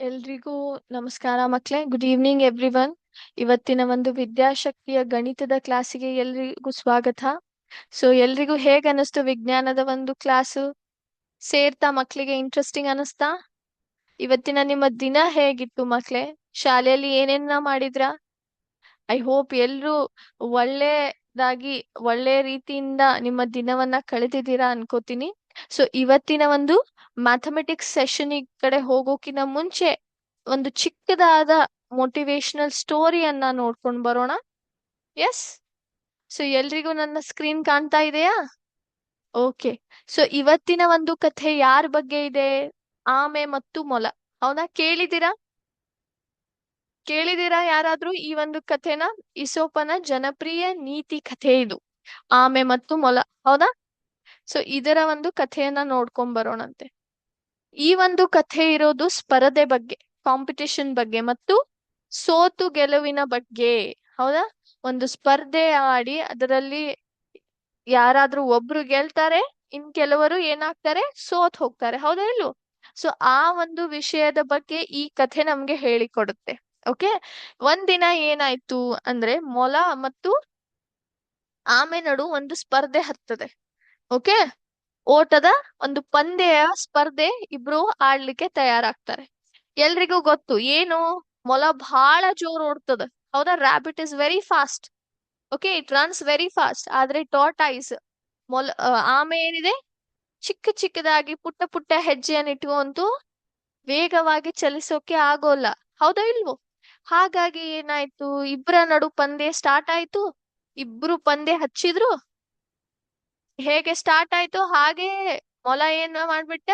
ಎಲ್ರಿಗೂ ನಮಸ್ಕಾರ ಮಕ್ಳೇ. Good evening everyone. ಇವತ್ತಿನ ಒಂದು ವಿದ್ಯಾಶಕ್ತಿಯ ಗಣಿತದ ಕ್ಲಾಸಿಗೆ ಎಲ್ರಿಗೂ ಸ್ವಾಗತ. ಎಲ್ರಿಗೂ ಹೇಗ್ ಅನಿಸ್ತು ವಿಜ್ಞಾನದ ಒಂದು ಕ್ಲಾಸು? ಸೇರ್ತಾ ಮಕ್ಳಿಗೆ ಇಂಟ್ರೆಸ್ಟಿಂಗ್ ಅನಿಸ್ತಾ? ಇವತ್ತಿನ ನಿಮ್ಮ ದಿನ ಹೇಗಿತ್ತು ಮಕ್ಳೇ? ಶಾಲೆಯಲ್ಲಿ ಏನೇನ ಮಾಡಿದ್ರ? ಐ ಹೋಪ್ ಎಲ್ರೂ ಒಳ್ಳೆದಾಗಿ ಒಳ್ಳೆ ರೀತಿಯಿಂದ ನಿಮ್ಮ ದಿನವನ್ನ ಕಳೆದಿದ್ದೀರಾ ಅನ್ಕೋತೀನಿ. ಇವತ್ತಿನ ಒಂದು ಮ್ಯಾಥಮೆಟಿಕ್ಸ್ ಸೆಷನ್ ಕಡೆ ಹೋಗೋಕಿನ ಮುಂಚೆ ಒಂದು ಚಿಕ್ಕದಾದ ಮೋಟಿವೇಶನಲ್ ಸ್ಟೋರಿಯನ್ನ ನೋಡ್ಕೊಂಡು ಬರೋಣ. ಎಸ್. ಎಲ್ರಿಗೂ ನನ್ನ ಸ್ಕ್ರೀನ್ ಕಾಣ್ತಾ ಇದೆಯಾ? ಓಕೆ. ಇವತ್ತಿನ ಒಂದು ಕಥೆ ಯಾರ ಬಗ್ಗೆ ಇದೆ? ಆಮೆ ಮತ್ತು ಮೊಲ. ಹೌದಾ? ಕೇಳಿದಿರಾ ಯಾರಾದ್ರೂ ಈ ಒಂದು ಕಥೆನ? ಇಸೋಪನ ಜನಪ್ರಿಯ ನೀತಿ ಕಥೆ ಇದು, ಆಮೆ ಮತ್ತು ಮೊಲ. ಹೌದಾ? ಇದರ ಒಂದು ಕಥೆಯನ್ನ ನೋಡ್ಕೊಂಡ್ ಬರೋಣಂತೆ. ಈ ಒಂದು ಕಥೆ ಇರೋದು ಸ್ಪರ್ಧೆ ಬಗ್ಗೆ, ಕಾಂಪಿಟೇಷನ್ ಬಗ್ಗೆ ಮತ್ತು ಸೋತು ಗೆಲುವಿನ ಬಗ್ಗೆ. ಹೌದಾ? ಒಂದು ಸ್ಪರ್ಧೆ ಆಡಿ ಅದರಲ್ಲಿ ಯಾರಾದ್ರೂ ಒಬ್ರು ಗೆಲ್ತಾರೆ, ಇನ್ ಕೆಲವರು ಏನಾಗ್ತಾರೆ, ಸೋತ್ ಹೋಗ್ತಾರೆ. ಹೌದಾ ಇಲ್ವೋ? ಆ ಒಂದು ವಿಷಯದ ಬಗ್ಗೆ ಈ ಕಥೆ ನಮ್ಗೆ ಹೇಳಿಕೊಡುತ್ತೆ. ಓಕೆ. ಒಂದಿನ ಏನಾಯ್ತು ಅಂದ್ರೆ, ಮೊಲ ಮತ್ತು ಆಮೆ ನಡು ಒಂದು ಸ್ಪರ್ಧೆ ಹತ್ತದೆ. ಓಕೆ. ಓಟದ ಒಂದು ಪಂದ್ಯ ಸ್ಪರ್ಧೆ ಇಬ್ರು ಆಡ್ಲಿಕ್ಕೆ ತಯಾರಾಗ್ತಾರೆ. ಎಲ್ರಿಗೂ ಗೊತ್ತು ಏನು? ಮೊಲ ಬಹಳ ಜೋರ್ ಓಡ್ತದ. ಹೌದಾ? Rabbit is very fast. Okay, it runs very fast. ಆದ್ರೆ ಟಾರ್ಟಾಯಿಸ್ ಆಮೆ ಏನಿದೆ, ಚಿಕ್ಕದಾಗಿ ಪುಟ್ಟ ಪುಟ್ಟ ಹೆಜ್ಜೆಯನ್ನು ಇಟ್ಕೊಂತು ವೇಗವಾಗಿ ಚಲಿಸೋಕೆ ಆಗೋಲ್ಲ. ಹೌದಾ ಇಲ್ವೋ? ಹಾಗಾಗಿ ಏನಾಯ್ತು, ಇಬ್ರ ನಡು ಪಂದ್ಯ ಸ್ಟಾರ್ಟ್ ಆಯ್ತು. ಇಬ್ರು ಪಂದ್ಯ ಹಚ್ಚಿದ್ರು. ಹೇಗೆ ಸ್ಟಾರ್ಟ್ ಆಯ್ತು ಹಾಗೆ ಮೊಲ ಏನ್ ಮಾಡ್ಬಿಟ್ಟ,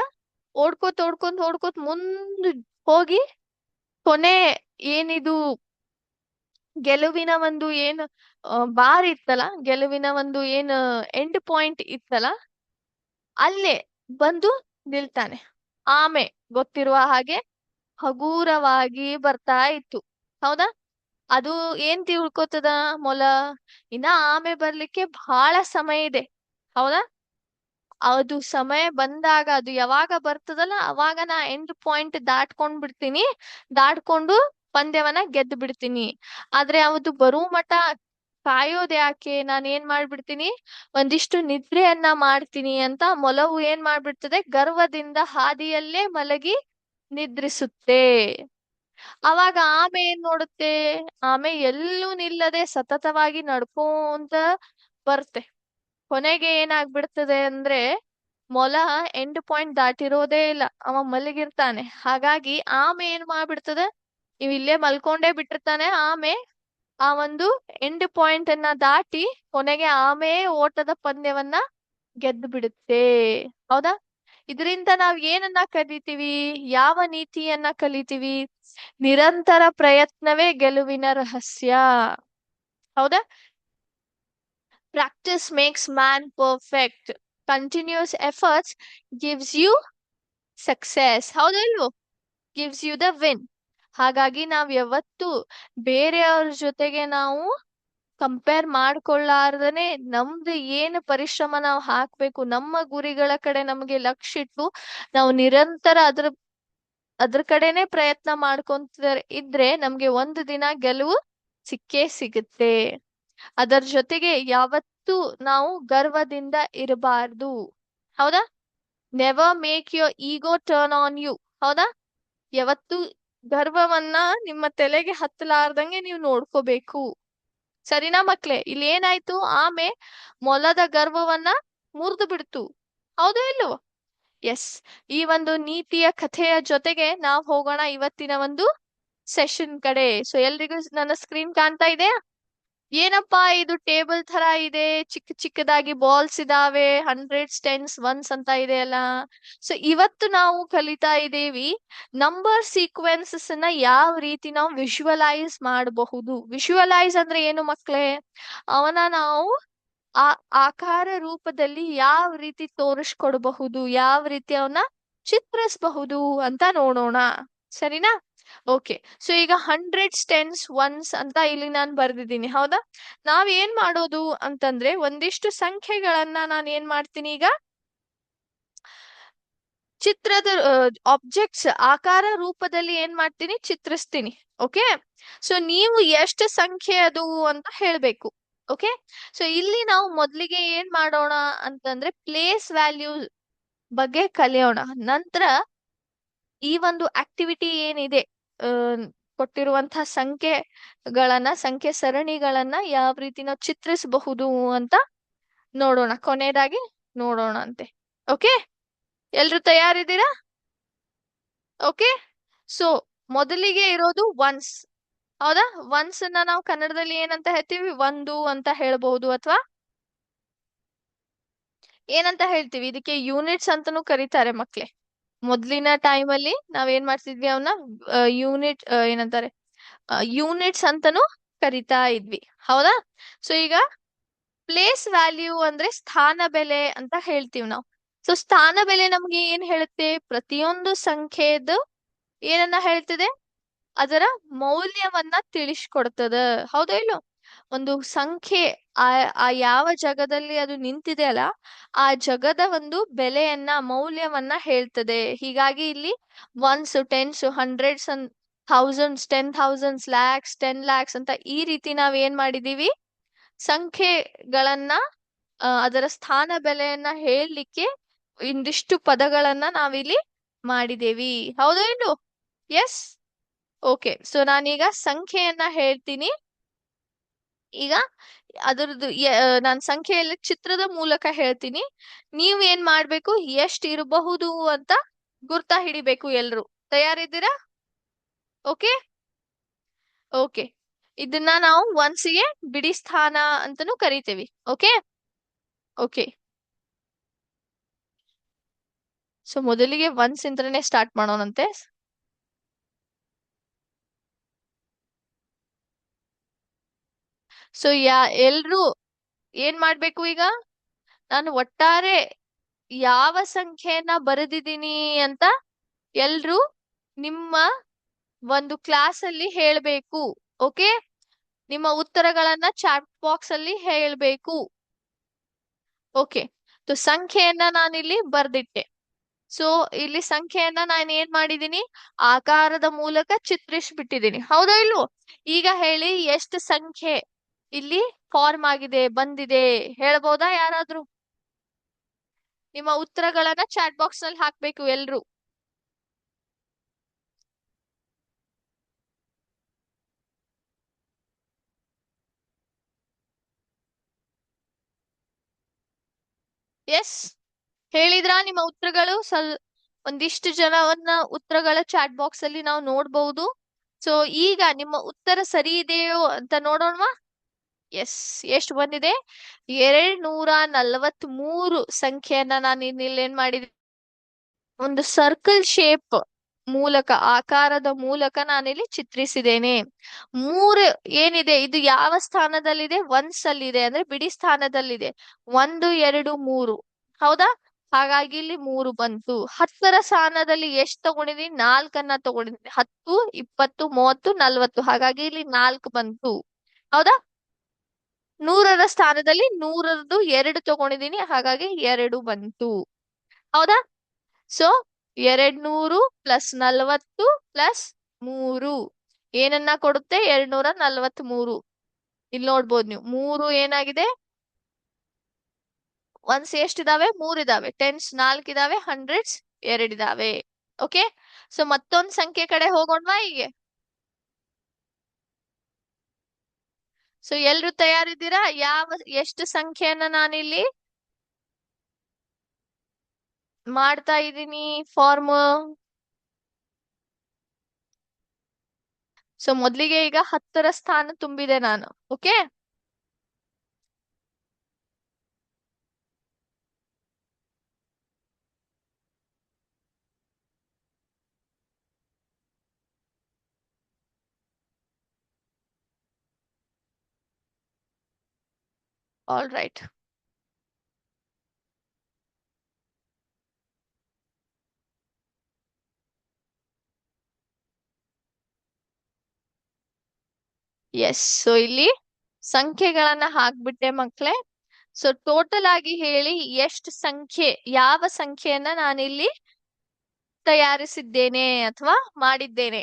ಓಡ್ಕೋತ್ ಮುಂದ್ ಹೋಗಿ ಕೊನೆ ಏನಿದು ಗೆಲುವಿನ ಒಂದು ಏನ್ ಬಾರ್ ಇತ್ತಲ್ಲ, ಗೆಲುವಿನ ಒಂದು ಏನ್ ಎಂಡ್ ಪಾಯಿಂಟ್ ಇತ್ತಲ್ಲ, ಅಲ್ಲೇ ಬಂದು ನಿಲ್ತಾನೆ. ಆಮೆ ಗೊತ್ತಿರುವ ಹಾಗೆ ಹಗೂರವಾಗಿ ಬರ್ತಾ ಇತ್ತು. ಹೌದಾ? ಅದು ಏನ್ ತಿಳ್ಕೊತದ ಮೊಲ, ಇನ್ನ ಆಮೆ ಬರ್ಲಿಕ್ಕೆ ಬಹಳ ಸಮಯ ಇದೆ. ಹೌದಾ? ಅದು ಸಮಯ ಬಂದಾಗ, ಅದು ಯಾವಾಗ ಬರ್ತದಲ್ಲ ಅವಾಗ ನಾ ಎಂಡ್ ಪಾಯಿಂಟ್ ದಾಟ್ಕೊಂಡ್ ಬಿಡ್ತೀನಿ, ದಾಟ್ಕೊಂಡು ಪಂದ್ಯವನ್ನ ಗೆದ್ದು ಬಿಡ್ತೀನಿ. ಆದ್ರೆ ಅವತ್ತು ಬರೋ ಮಟ ಕಾಯೋದ್ ಯಾಕೆ, ನಾನ್ ಏನ್ ಮಾಡ್ಬಿಡ್ತೀನಿ, ಒಂದಿಷ್ಟು ನಿದ್ರೆಯನ್ನ ಮಾಡ್ತೀನಿ ಅಂತ ಮೊಲವು ಏನ್ ಮಾಡ್ಬಿಡ್ತದೆ, ಗರ್ವದಿಂದ ಹಾದಿಯಲ್ಲೇ ಮಲಗಿ ನಿದ್ರಿಸುತ್ತೆ. ಅವಾಗ ಆಮೆ ಏನ್ ನೋಡುತ್ತೆ, ಆಮೆ ಎಲ್ಲೂ ನಿಲ್ಲದೆ ಸತತವಾಗಿ ನಡ್ಕೊಂತ ಬರ್ತೆ. ಕೊನೆಗೆ ಏನಾಗ್ಬಿಡ್ತದೆ ಅಂದ್ರೆ, ಮೊಲ ಎಂಡ್ ಪಾಯಿಂಟ್ ದಾಟಿರೋದೇ ಇಲ್ಲ, ಅವ ಮಲಗಿರ್ತಾನೆ. ಹಾಗಾಗಿ ಆಮೆ ಏನ್ ಮಾಡ್ಬಿಡ್ತದೆ, ಇವ್ ಇಲ್ಲೇ ಮಲ್ಕೊಂಡೇ ಬಿಟ್ಟಿರ್ತಾನೆ. ಆಮೆ ಆ ಒಂದು ಎಂಡ್ ಪಾಯಿಂಟ್ ಅನ್ನ ದಾಟಿ ಕೊನೆಗೆ ಆಮೆ ಓಟದ ಪಂದ್ಯವನ್ನ ಗೆದ್ದು ಬಿಡುತ್ತೆ. ಹೌದಾ? ಇದರಿಂದ ನಾವ್ ಏನನ್ನ ಕಲಿತೀವಿ? ಯಾವ ನೀತಿಯನ್ನ ಕಲಿತೀವಿ? ನಿರಂತರ ಪ್ರಯತ್ನವೇ ಗೆಲುವಿನ ರಹಸ್ಯ. ಹೌದಾ? Practice makes man perfect. Continuous efforts gives you success. ಹೌದಲ್ವೋ? Gives you the win. ಹಾಗಾಗಿ ನಾವ್ ಯಾವತ್ತು ಬೇರೆಯವ್ರ ಜೊತೆಗೆ ನಾವು ಕಂಪೇರ್ ಮಾಡ್ಕೊಳ್ಳಾರ್ದನೆ ನಮ್ದು ಏನು ಪರಿಶ್ರಮ ನಾವು ಹಾಕ್ಬೇಕು, ನಮ್ಮ ಗುರಿಗಳ ಕಡೆ ನಮಗೆ ಲಕ್ಷ್ಯ ಇಟ್ಟು ನಾವು ನಿರಂತರ ಅದ್ರ ಕಡೆನೆ ಪ್ರಯತ್ನ ಮಾಡ್ಕೊಂತ ಇದ್ರೆ ನಮ್ಗೆ ಒಂದು ದಿನ ಗೆಲುವು ಸಿಕ್ಕೇ ಸಿಗುತ್ತೆ. ಅದರ ಜೊತೆಗೆ ಯಾವತ್ತೂ ನಾವು ಗರ್ವದಿಂದ ಇರಬಾರ್ದು. ಹೌದಾ? Never make your ego turn on you. ಹೌದಾ? ಯಾವತ್ತು ಗರ್ವವನ್ನ ನಿಮ್ಮ ತಲೆಗೆ ಹತ್ತಲಾರ್ದಂಗೆ ನೀವು ನೋಡ್ಕೋಬೇಕು. ಸರಿನಾ ಮಕ್ಳೇ? ಇಲ್ಲಿ ಏನಾಯ್ತು, ಆಮೆ ಮೊಲದ ಗರ್ವವನ್ನ ಮುರಿದು ಬಿಡ್ತು. ಹೌದೋ ಇಲ್ವೋ? ಎಸ್. ಈ ಒಂದು ನೀತಿಯ ಕಥೆಯ ಜೊತೆಗೆ ನಾವ್ ಹೋಗೋಣ ಇವತ್ತಿನ ಒಂದು ಸೆಷನ್ ಕಡೆ. ಎಲ್ರಿಗೂ ನನ್ನ ಸ್ಕ್ರೀನ್ ಕಾಣ್ತಾ ಇದೆ? ಏನಪ್ಪಾ ಇದು ಟೇಬಲ್ ತರ ಇದೆ, ಚಿಕ್ಕದಾಗಿ ಬಾಲ್ಸ್ ಇದಾವೆ, ಹಂಡ್ರೆಡ್ಸ್, ಟೆನ್ಸ್, ಒನ್ಸ್ ಅಂತ ಇದೆ ಅಲ್ಲ. ಇವತ್ತು ನಾವು ಕಲಿತಾ ಇದ್ದೇವಿ ನಂಬರ್ ಸೀಕ್ವೆನ್ಸಸ್ ನ ಯಾವ ರೀತಿ ನಾವು ವಿಜುವಲೈಸ್ ಮಾಡಬಹುದು. ವಿಜುವಲೈಸ್ ಅಂದ್ರೆ ಏನು ಮಕ್ಳೇ? ಅವನ ನಾವು ಆ ಆಕಾರ ರೂಪದಲ್ಲಿ ಯಾವ ರೀತಿ ತೋರಿಸ್ಕೊಡ್ಬಹುದು, ಯಾವ ರೀತಿ ಅವನ್ನ ಚಿತ್ರಿಸಬಹುದು ಅಂತ ನೋಡೋಣ. ಸರಿನಾ? ಓಕೆ. ಈಗ ಹಂಡ್ರೆಡ್ಸ್, ಟೆನ್ಸ್, ಒನ್ಸ್ ಅಂತ ಇಲ್ಲಿ ನಾನು ಬರ್ದಿದ್ದೀನಿ. ಹೌದಾ? ನಾವ್ ಏನ್ ಮಾಡೋದು ಅಂತಂದ್ರೆ, ಒಂದಿಷ್ಟು ಸಂಖ್ಯೆಗಳನ್ನ ನಾನು ಏನ್ ಮಾಡ್ತೀನಿ, ಈಗ ಚಿತ್ರದ ಆಬ್ಜೆಕ್ಟ್ಸ್ ಆಕಾರ ರೂಪದಲ್ಲಿ ಏನ್ ಮಾಡ್ತೀನಿ, ಚಿತ್ರಿಸ್ತೀನಿ. ಓಕೆ, ಸೊ ನೀವು ಎಷ್ಟು ಸಂಖ್ಯೆ ಅದು ಅಂತ ಹೇಳ್ಬೇಕು. ಓಕೆ, ಸೊ ಇಲ್ಲಿ ನಾವು ಮೊದ್ಲಿಗೆ ಏನ್ ಮಾಡೋಣ ಅಂತಂದ್ರೆ ಪ್ಲೇಸ್ ವ್ಯಾಲ್ಯೂ ಬಗ್ಗೆ ಕಲಿಯೋಣ. ನಂತರ ಈ ಒಂದು ಆಕ್ಟಿವಿಟಿ ಏನಿದೆ, ಆ, ಕೊಟ್ಟಿರುವಂತಹ ಸಂಖ್ಯೆ ಸರಣಿಗಳನ್ನ ಯಾವ ರೀತಿ ನಾವು ಚಿತ್ರಿಸಬಹುದು ಅಂತ ನೋಡೋಣ, ಕೊನೆಯದಾಗಿ ನೋಡೋಣ ಅಂತೆ. ಓಕೆ, ಎಲ್ರು ತಯಾರಿದ್ದೀರಾ? ಓಕೆ, ಸೊ ಮೊದಲಿಗೆ ಇರೋದು ಒನ್ಸ್. ಹೌದಾ, ಒನ್ಸ್ ಅನ್ನ ನಾವು ಕನ್ನಡದಲ್ಲಿ ಏನಂತ ಹೇಳ್ತೀವಿ, ಒಂದು ಅಂತ ಹೇಳ್ಬಹುದು, ಅಥವಾ ಏನಂತ ಹೇಳ್ತೀವಿ, ಇದಕ್ಕೆ ಯೂನಿಟ್ಸ್ ಅಂತಾನೂ ಕರೀತಾರೆ ಮಕ್ಳೇ. ಮೊದ್ಲಿನ ಟೈಮ್ ಅಲ್ಲಿ ನಾವೇನ್ ಮಾಡ್ತಿದ್ವಿ, ಅವನ್ನ ಯೂನಿಟ್ ಏನಂತಾರೆ, ಯೂನಿಟ್ಸ್ ಅಂತಾನೂ ಕರಿತಾ ಇದ್ವಿ. ಹೌದಾ, ಸೊ ಈಗ ಪ್ಲೇಸ್ ವ್ಯಾಲ್ಯೂ ಅಂದ್ರೆ ಸ್ಥಾನ ಬೆಲೆ ಅಂತ ಹೇಳ್ತೀವಿ ನಾವು. ಸೊ ಸ್ಥಾನ ಬೆಲೆ ನಮ್ಗೆ ಏನ್ ಹೇಳುತ್ತೆ, ಪ್ರತಿಯೊಂದು ಸಂಖ್ಯೆದು ಏನನ್ನ ಹೇಳ್ತಿದೆ, ಅದರ ಮೌಲ್ಯವನ್ನ ತಿಳಿಸ್ಕೊಡ್ತದ. ಹೌದಾ ಇಲ್ಲೋ? ಒಂದು ಸಂಖ್ಯೆ ಆ ಆ ಯಾವ ಜಗದಲ್ಲಿ ಅದು ನಿಂತಿದೆ ಅಲ್ಲ, ಆ ಜಗದ ಒಂದು ಬೆಲೆಯನ್ನ ಮೌಲ್ಯವನ್ನ ಹೇಳ್ತದೆ. ಹೀಗಾಗಿ ಇಲ್ಲಿ once, tense, hundreds, thousands, 10,000s, lakhs, 10 lakhs ಅಂತ ಈ ರೀತಿ ನಾವ್ ಏನ್ ಮಾಡಿದೀವಿ, ಸಂಖ್ಯೆಗಳನ್ನ ಅದರ ಸ್ಥಾನ ಬೆಲೆಯನ್ನ ಹೇಳಲಿಕ್ಕೆ ಇಂದಿಷ್ಟು ಪದಗಳನ್ನ ನಾವಿಲ್ಲಿ ಮಾಡಿದೇವಿ. ಹೌದಾ ಇಲ್ಲೋ? ಎಸ್. ಓಕೆ, ಸೊ ನಾನೀಗ ಸಂಖ್ಯೆಯನ್ನ ಹೇಳ್ತೀನಿ. ಈಗ ಅದರದ್ದು ನಾನ್ ಸಂಖ್ಯೆಯಲ್ಲಿ ಚಿತ್ರದ ಮೂಲಕ ಹೇಳ್ತೀನಿ. ನೀವ್ ಏನ್ ಮಾಡ್ಬೇಕು, ಎಷ್ಟ್ ಇರಬಹುದು ಅಂತ ಗುರ್ತ ಹಿಡಿಬೇಕು. ಎಲ್ರು ತಯಾರಿದ್ದೀರಾ? ಓಕೆ, ಓಕೆ, ಇದನ್ನ ನಾವು ಒನ್ಸಿಗೆ ಬಿಡಿ ಸ್ಥಾನ ಅಂತಾನೂ ಕರಿತೇವಿ. ಓಕೆ, ಓಕೆ, ಸೊ ಮೊದಲಿಗೆ ಒನ್ಸ್ ಇಂತ್ರನೇ ಸ್ಟಾರ್ಟ್ ಮಾಡೋಣಂತೆ. ಸೊ ಎಲ್ರು ಏನ್ ಮಾಡ್ಬೇಕು, ಈಗ ನಾನು ಒಟ್ಟಾರೆ ಯಾವ ಸಂಖ್ಯೆಯನ್ನ ಬರೆದಿದ್ದೀನಿ ಅಂತ ಎಲ್ರು ನಿಮ್ಮ ಒಂದು ಕ್ಲಾಸ್ ಅಲ್ಲಿ ಹೇಳ್ಬೇಕು. ಓಕೆ, ನಿಮ್ಮ ಉತ್ತರಗಳನ್ನ ಚಾಟ್ ಬಾಕ್ಸ್ ಅಲ್ಲಿ ಹೇಳ್ಬೇಕು. ಓಕೆ, ಸಂಖ್ಯೆಯನ್ನ ನಾನಿಲ್ಲಿ ಬರ್ದಿಟ್ಟೆ. ಸೊ ಇಲ್ಲಿ ಸಂಖ್ಯೆಯನ್ನ ನಾನು ಏನ್ ಮಾಡಿದೀನಿ, ಆಕಾರದ ಮೂಲಕ ಚಿತ್ರಿಸ್ಬಿಟ್ಟಿದೀನಿ. ಹೌದಾ ಇಲ್ವೋ? ಈಗ ಹೇಳಿ, ಎಷ್ಟು ಸಂಖ್ಯೆ ಇಲ್ಲಿ ಫಾರ್ಮ್ ಆಗಿದೆ, ಬಂದಿದೆ, ಹೇಳ್ಬೋದಾ ಯಾರಾದ್ರೂ? ನಿಮ್ಮ ಉತ್ತರಗಳನ್ನ ಚಾಟ್ ಬಾಕ್ಸ್ ನಲ್ಲಿ ಹಾಕ್ಬೇಕು ಎಲ್ರು. ಎಸ್, ಹೇಳಿದ್ರಾ ನಿಮ್ಮ ಉತ್ತರಗಳು? ಒಂದಿಷ್ಟು ಜನವನ್ನ ಉತ್ತರಗಳ ಚಾಟ್ ಬಾಕ್ಸ್ ಅಲ್ಲಿ ನಾವು ನೋಡ್ಬಹುದು. ಸೊ ಈಗ ನಿಮ್ಮ ಉತ್ತರ ಸರಿ ಇದೆಯೋ ಅಂತ ನೋಡೋಣವಾ? ಎಸ್, ಎಷ್ಟು ಬಂದಿದೆ? 243 ಸಂಖ್ಯೆಯನ್ನ ನಾನು ಇಲ್ಲಿ ಏನ್ ಮಾಡಿದೆ, ಒಂದು ಸರ್ಕಲ್ ಶೇಪ್ ಮೂಲಕ, ಆಕಾರದ ಮೂಲಕ ನಾನಿಲ್ಲಿ ಚಿತ್ರಿಸಿದ್ದೇನೆ. 3 ಏನಿದೆ, ಇದು ಯಾವ ಸ್ಥಾನದಲ್ಲಿದೆ? ಒನ್ಸ್ ಅಲ್ಲಿದೆ, ಅಂದ್ರೆ ಬಿಡಿ ಸ್ಥಾನದಲ್ಲಿದೆ. 1, 2, 3. ಹೌದಾ? ಹಾಗಾಗಿ ಇಲ್ಲಿ 3 ಬಂತು. 10ರ ಸ್ಥಾನದಲ್ಲಿ ಎಷ್ಟು ತಗೊಂಡಿದೀನಿ? 4ಅನ್ನ ತಗೊಂಡಿದ್ದೀನಿ. 10, 20, 30, 40. ಹಾಗಾಗಿ ಇಲ್ಲಿ 4 ಬಂತು. ಹೌದಾ? 100ರ ಸ್ಥಾನದಲ್ಲಿ 100ರದ್ದು 2 ತಗೊಂಡಿದೀನಿ, ಹಾಗಾಗಿ 2 ಬಂತು. ಹೌದಾ? ಸೊ 200 ಪ್ಲಸ್ 40 ಪ್ಲಸ್ 3 ಏನನ್ನ ಕೊಡುತ್ತೆ? 243. ಇಲ್ಲಿ ನೋಡ್ಬೋದು ನೀವು, 3 ಏನಾಗಿದೆ, ಒನ್ಸ್ ಎಷ್ಟಿದಾವೆ? 3 ಇದಾವೆ. ಟೆನ್ಸ್ 4 ಇದಾವೆ. ಹಂಡ್ರೆಡ್ಸ್ 2 ಇದಾವೆ. ಓಕೆ, ಸೊ ಮತ್ತೊಂದ್ ಸಂಖ್ಯೆ ಕಡೆ ಹೋಗೋಣವಾ ಹೀಗೆ? ಸೊ ಎಲ್ರು ತಯಾರಿದ್ದೀರಾ? ಎಷ್ಟು ಸಂಖ್ಯೆಯನ್ನ ನಾನಿಲ್ಲಿ ಮಾಡ್ತಾ ಇದ್ದೀನಿ ಫಾರ್ಮ್. ಸೊ ಮೊದ್ಲಿಗೆ ಈಗ 10ರ ಸ್ಥಾನ ತುಂಬಿದೆ ನಾನು. Okay, all right. Yes, so ಇಲ್ಲಿ ಸಂಖ್ಯೆಗಳನ್ನ ಹಾಕ್ಬಿಟ್ಟೆ ಮಕ್ಳೇ. ಸೊ ಟೋಟಲ್ ಆಗಿ ಹೇಳಿ, ಎಷ್ಟು ಸಂಖ್ಯೆ, ಯಾವ ಸಂಖ್ಯೆಯನ್ನ ನಾನಿಲ್ಲಿ ತಯಾರಿಸಿದ್ದೇನೆ ಅಥವಾ ಮಾಡಿದ್ದೇನೆ.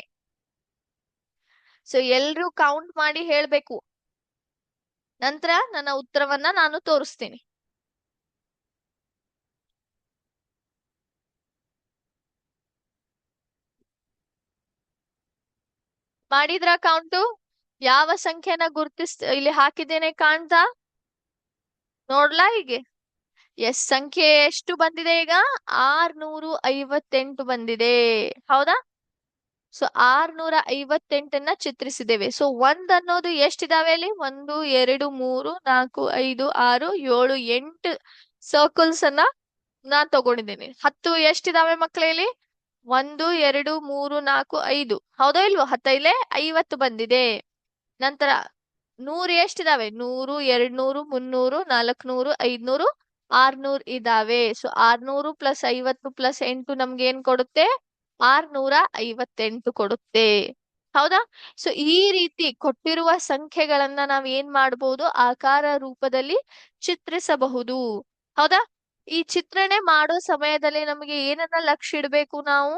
ಸೊ ಎಲ್ರೂ ಕೌಂಟ್ ಮಾಡಿ ಹೇಳ್ಬೇಕು. ನಂತರ ನನ್ನ ಉತ್ತರವನ್ನ ನಾನು ತೋರಿಸ್ತೀನಿ. ಮಾಡಿದ್ರ ಕೌಂಟು? ಯಾವ ಸಂಖ್ಯೆನ ಇಲ್ಲಿ ಹಾಕಿದ್ದೇನೆ ಕಾಣ್ತಾ? ನೋಡ್ಲಾ ಹೀಗೆ? ಎಸ್, ಸಂಖ್ಯೆ ಎಷ್ಟು ಬಂದಿದೆ ಈಗ? 658 ಬಂದಿದೆ. ಹೌದಾ? ಸೊ 658ನ್ನ ಚಿತ್ರಿಸಿದ್ದೇವೆ. ಸೊ ಒಂದ್ ಅನ್ನೋದು ಎಷ್ಟಿದಾವೆ ಅಲ್ಲಿ? 1 2 3 4 5 6 7 8 ಸರ್ಕಲ್ಸ್ ಅನ್ನ ನಾನ್ ತಗೊಂಡಿದ್ದೀನಿ. 10 ಎಷ್ಟಿದಾವೆ ಮಕ್ಳೇ ಇಲ್ಲಿ? 1 2 3 4 5. ಹೌದಾ ಇಲ್ವೋ? 10 50 ಬಂದಿದೆ. ನಂತರ 100 ಎಷ್ಟಿದಾವೆ? 100 200 300 400 500 600 ಇದಾವೆ. ಸೊ 600 ಪ್ಲಸ್ 50 ಪ್ಲಸ್ 8 ನಮ್ಗೆ ಏನ್ ಕೊಡುತ್ತೆ? 658 ಕೊಡುತ್ತೆ. ಹೌದಾ? ಸೊ ಈ ರೀತಿ ಕೊಟ್ಟಿರುವ ಸಂಖ್ಯೆಗಳನ್ನ ನಾವ್ ಏನ್ ಮಾಡಬಹುದು? ಆಕಾರ ರೂಪದಲ್ಲಿ ಚಿತ್ರಿಸಬಹುದು. ಹೌದಾ? ಈ ಚಿತ್ರಣೆ ಮಾಡೋ ಸಮಯದಲ್ಲಿ ನಮಗೆ ಏನನ್ನ ಲಕ್ಷ್ಯ ಇಡ್ಬೇಕು ನಾವು?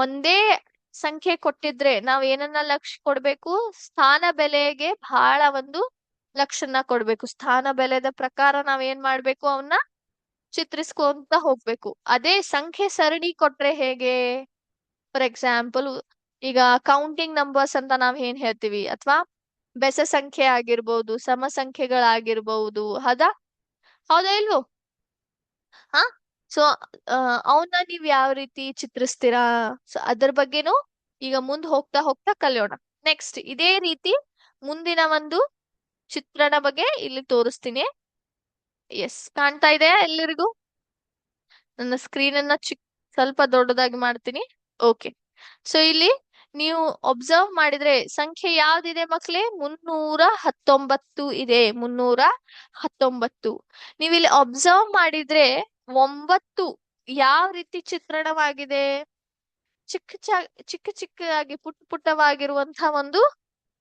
ಒಂದೇ ಸಂಖ್ಯೆ ಕೊಟ್ಟಿದ್ರೆ ನಾವ್ ಏನನ್ನ ಲಕ್ಷ್ಯ ಕೊಡ್ಬೇಕು? ಸ್ಥಾನ ಬೆಲೆಗೆ ಬಹಳ ಒಂದು ಲಕ್ಷನ್ನ ಕೊಡ್ಬೇಕು. ಸ್ಥಾನ ಬೆಲೆದ ಪ್ರಕಾರ ನಾವ್ ಏನ್ ಮಾಡ್ಬೇಕು? ಅವನ್ನ ಚಿತ್ರಿಸ್ಕೊಂತ ಹೋಗ್ಬೇಕು. ಅದೇ ಸಂಖ್ಯೆ ಸರಣಿ ಕೊಟ್ರೆ ಹೇಗೆ? ಫಾರ್ ಎಕ್ಸಾಂಪಲ್, ಈಗ ಕೌಂಟಿಂಗ್ ನಂಬರ್ಸ್ ಅಂತ ನಾವ್ ಏನ್ ಹೇಳ್ತೀವಿ, ಅಥವಾ ಬೆಸ ಸಂಖ್ಯೆ ಆಗಿರ್ಬೋದು, ಸಮ ಸಂಖ್ಯೆಗಳಾಗಿರ್ಬಹುದು. ಹೌದಾ ಇಲ್ವೋ? ಹಾ. ಸೊ ಅವನ್ನ ನೀವ್ ಯಾವ ರೀತಿ ಚಿತ್ರಿಸ್ತೀರಾ? ಸೊ ಅದ್ರ ಬಗ್ಗೆನೂ ಈಗ ಮುಂದ್ ಹೋಗ್ತಾ ಹೋಗ್ತಾ ಕಲಿಯೋಣ. ನೆಕ್ಸ್ಟ್ ಇದೇ ರೀತಿ ಮುಂದಿನ ಒಂದು ಚಿತ್ರಣ ಬಗ್ಗೆ ಇಲ್ಲಿ ತೋರಿಸ್ತೀನಿ. ಎಸ್, ಕಾಣ್ತಾ ಇದೆ ಎಲ್ಲರಿಗೂ? ನನ್ನ ಸ್ಕ್ರೀನ್ ಅನ್ನ ಸ್ವಲ್ಪ ದೊಡ್ಡದಾಗಿ ಮಾಡ್ತೀನಿ. ಓಕೆ. ಸೊ ಇಲ್ಲಿ ನೀವು ಒಬ್ಸರ್ವ್ ಮಾಡಿದ್ರೆ ಸಂಖ್ಯೆ ಯಾವ್ದಿದೆ ಮಕ್ಳೇ? 319 ಇದೆ. 319. ನೀವು ಇಲ್ಲಿ ಒಬ್ಸರ್ವ್ ಮಾಡಿದ್ರೆ 9 ಯಾವ ರೀತಿ ಚಿತ್ರಣವಾಗಿದೆ? ಚಿಕ್ಕ ಚಿಕ್ಕದಾಗಿ ಪುಟ್ಟವಾಗಿರುವಂತಹ ಒಂದು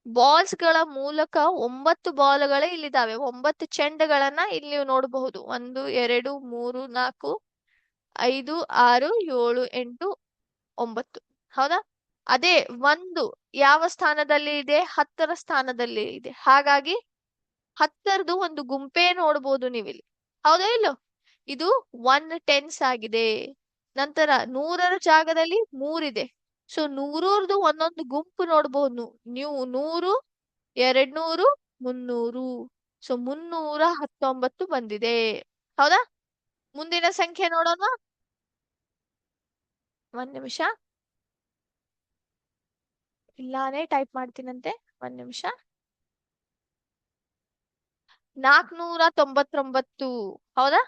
ಬಾಲ್ಸ್ ಗಳ ಮೂಲಕ 9 ಬಾಲ್ಗಳೇ ಇಲ್ಲಿದ್ದಾವೆ. 9 ಚೆಂಡುಗಳನ್ನ ಇಲ್ಲಿ ನೀವು ನೋಡಬಹುದು. 1 2 3 4 5 6 7 8 9. ಹೌದಾ? ಅದೇ ಒಂದು ಯಾವ ಸ್ಥಾನದಲ್ಲಿ ಇದೆ? 10ರ ಸ್ಥಾನದಲ್ಲಿ ಇದೆ. ಹಾಗಾಗಿ 10ರದು ಒಂದು ಗುಂಪೇ ನೋಡ್ಬೋದು ನೀವಿಲ್ಲಿ. ಹೌದಾ ಇಲ್ಲೋ? ಇದು 1/10 ಆಗಿದೆ. ನಂತರ 100ರ ಜಾಗದಲ್ಲಿ 3 ಇದೆ. ಸೊ 100ರದು ಒಂದೊಂದು ಗುಂಪು ನೋಡ್ಬೋದು ನೀವು. 100 200 300. ಸೊ 319 ಬಂದಿದೆ. ಹೌದಾ? ಮುಂದಿನ ಸಂಖ್ಯೆ ನೋಡೋಣ. ಒಂದ್ ನಿಮಿಷ, ಇಲ್ಲಾನೇ ಟೈಪ್ ಮಾಡ್ತೀನಂತೆ. ಒಂದ್ ನಿಮಿಷ. 499. ಹೌದಾ?